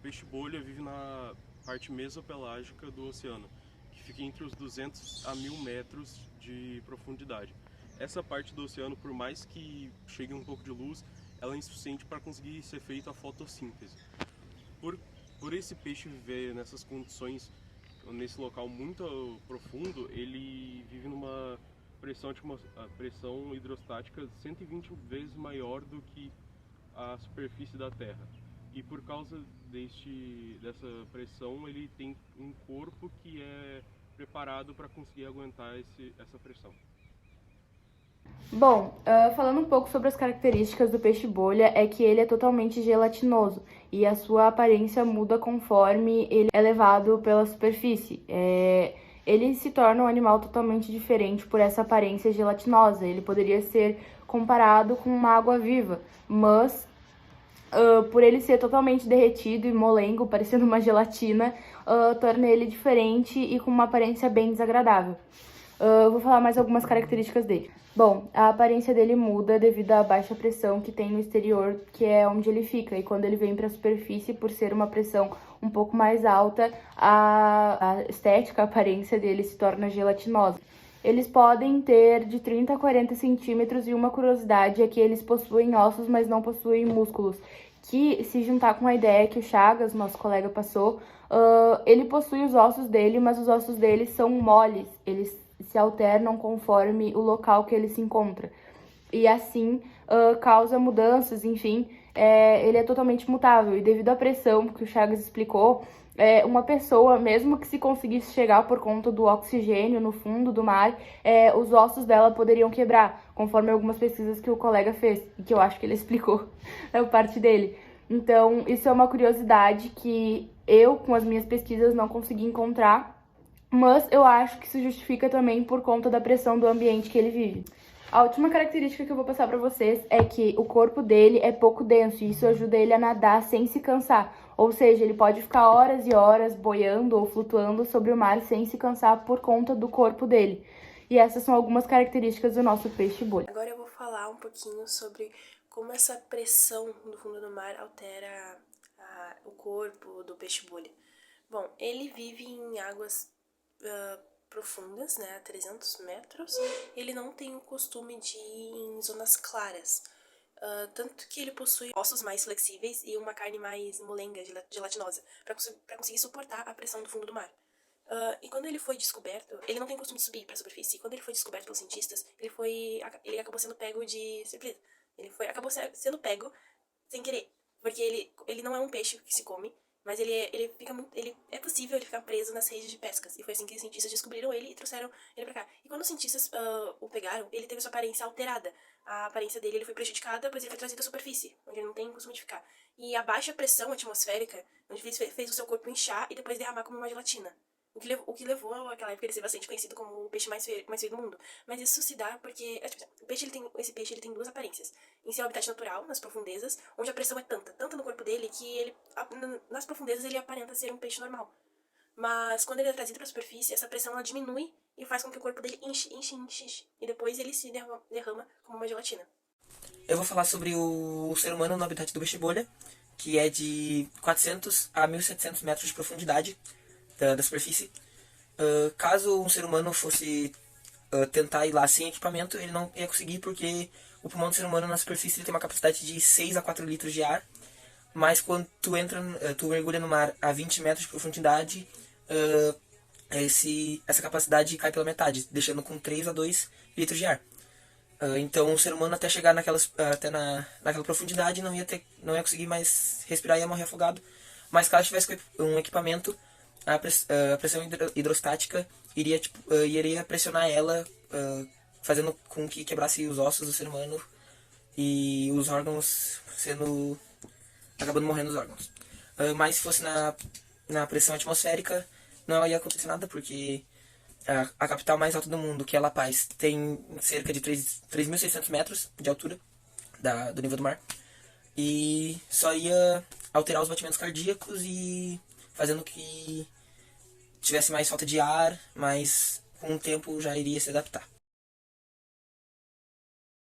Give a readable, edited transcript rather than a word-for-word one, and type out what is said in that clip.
peixe-bolha vive na parte mesopelágica do oceano, que fica entre os 200 a 1000 metros de profundidade. Essa parte do oceano, por mais que chegue um pouco de luz, ela é insuficiente para conseguir ser feita a fotossíntese. Por, por esse peixe viver nessas condições, nesse local muito profundo, ele vive numa pressão hidrostática 120 vezes maior do que a superfície da Terra. E por causa dessa pressão, ele tem um corpo que é preparado para conseguir aguentar essa pressão. Bom, falando um pouco sobre as características do peixe-bolha, é que ele é totalmente gelatinoso e a sua aparência muda conforme ele é levado pela superfície. Ele se torna um animal totalmente diferente por essa aparência gelatinosa. Ele poderia ser comparado com uma água-viva, mas por ele ser totalmente derretido e molengo, parecendo uma gelatina, torna ele diferente e com uma aparência bem desagradável. Eu vou falar mais algumas características dele. Bom, a aparência dele muda devido à baixa pressão que tem no exterior, que é onde ele fica. E quando ele vem para a superfície, por ser uma pressão um pouco mais alta, a estética, a aparência dele se torna gelatinosa. Eles podem ter de 30 a 40 centímetros e uma curiosidade é que eles possuem ossos, mas não possuem músculos. Que se juntar com a ideia que o Chagas, nosso colega, passou, ele possui os ossos dele, mas os ossos dele são moles. Eles se alternam conforme o local que ele se encontra. E assim causa mudanças, enfim, ele é totalmente mutável. E devido à pressão que o Chagas explicou, uma pessoa, mesmo que se conseguisse chegar por conta do oxigênio no fundo do mar, os ossos dela poderiam quebrar, conforme algumas pesquisas que o colega fez, e que eu acho que ele explicou da parte dele. Então, isso é uma curiosidade que eu, com as minhas pesquisas, não consegui encontrar, mas eu acho que isso justifica também por conta da pressão do ambiente que ele vive. A última característica que eu vou passar para vocês é que o corpo dele é pouco denso e isso ajuda ele a nadar sem se cansar. Ou seja, ele pode ficar horas e horas boiando ou flutuando sobre o mar sem se cansar por conta do corpo dele. E essas são algumas características do nosso peixe-bolha. Agora eu vou falar um pouquinho sobre como essa pressão no fundo do mar altera o corpo do peixe-bolha. Bom, ele vive em águas profundas, né, a 300 metros. Ele não tem o costume de ir em zonas claras, tanto que ele possui ossos mais flexíveis e uma carne mais molenga, gelatinosa, para conseguir suportar a pressão do fundo do mar. E quando ele foi descoberto, ele não tem costume de subir para a superfície. E quando ele foi descoberto pelos cientistas, ele acabou sendo pego de surpresa. Acabou sendo pego sem querer, porque ele não é um peixe que se come, mas é possível ele ficar preso nas redes de pescas. E foi assim que os cientistas descobriram ele e trouxeram ele pra cá. E quando os cientistas o pegaram, ele teve sua aparência alterada. A aparência dele foi prejudicada, pois ele foi trazido à superfície, onde ele não tem costume de ficar. E a baixa pressão atmosférica, onde fez o seu corpo inchar e depois derramar como uma gelatina. O que levou àquela época ele ser bastante conhecido como o peixe mais feio do mundo. Mas isso se dá porque esse peixe ele tem duas aparências. Em seu habitat natural, nas profundezas, onde a pressão é tanta no corpo dele, que nas profundezas ele aparenta ser um peixe normal. Mas quando ele é trazido para a superfície, essa pressão ela diminui e faz com que o corpo dele enche. E depois ele se derrama como uma gelatina. Eu vou falar sobre o ser humano no habitat do peixe-bolha, que é de 400 a 1700 metros de profundidade da superfície. Caso um ser humano fosse tentar ir lá sem equipamento, ele não ia conseguir, porque o pulmão do ser humano na superfície ele tem uma capacidade de 6 a 4 litros de ar, mas quando tu mergulha no mar a 20 metros de profundidade, essa capacidade cai pela metade, deixando com 3 a 2 litros de ar. Então o ser humano até chegar naquela profundidade não ia conseguir mais respirar e ia morrer afogado. Mas caso tivesse um equipamento, a pressão hidrostática iria pressionar ela, fazendo com que quebrasse os ossos do ser humano e os órgãos acabando morrendo os órgãos. Mas se fosse na pressão atmosférica, não ia acontecer nada, porque a capital mais alta do mundo, que é La Paz, tem cerca de 3.600 metros de altura do nível do mar, e só ia alterar os batimentos cardíacos e fazendo que tivesse mais falta de ar, mas com o tempo já iria se adaptar.